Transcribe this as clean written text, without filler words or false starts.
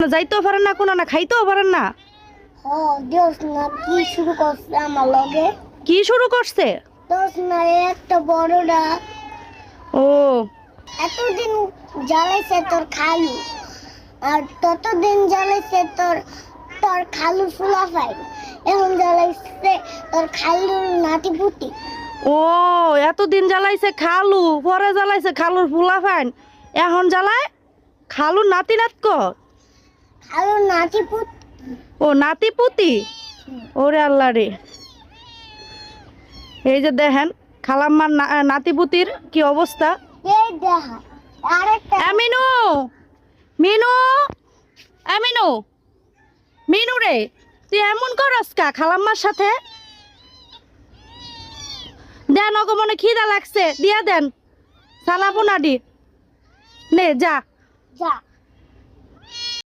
যাইতেও পারেন না, কোনো না খাইতেও পারেন না। দোষ না কি শুরু করছে আমার লগে? কি শুরু করছে? দোষ না একটা বড়রা ও এতদিন জ্বালাইছে তোর খালু, আর ততদিন জ্বালাইছে তোর তোর খালু ফুলাফাই, এখন জ্বালাইছে তোর খালুর নাতিপুতি। ও এতদিন জ্বালাইছে খালু, পরে জ্বালাইছে খালুর ফুলাফাইন, এখন জ্বালায় খালুর নাতি নাতক। খালুর নাতিপুতি। ও নাতিপুতি। ওরে আল্লাহ রে। এই যে দেখেন খালাম্মার নাতিপুতির কি অবস্থা। এই দেখা আরেকটা মিনু, মিনু, মিনু, মিনু রে, তুই এমন করস কা খালাম্মার সাথে? দেন ওকে মনে খিদা লাগছে, দিয়া দেন সালাপুনাডি নে যা। যা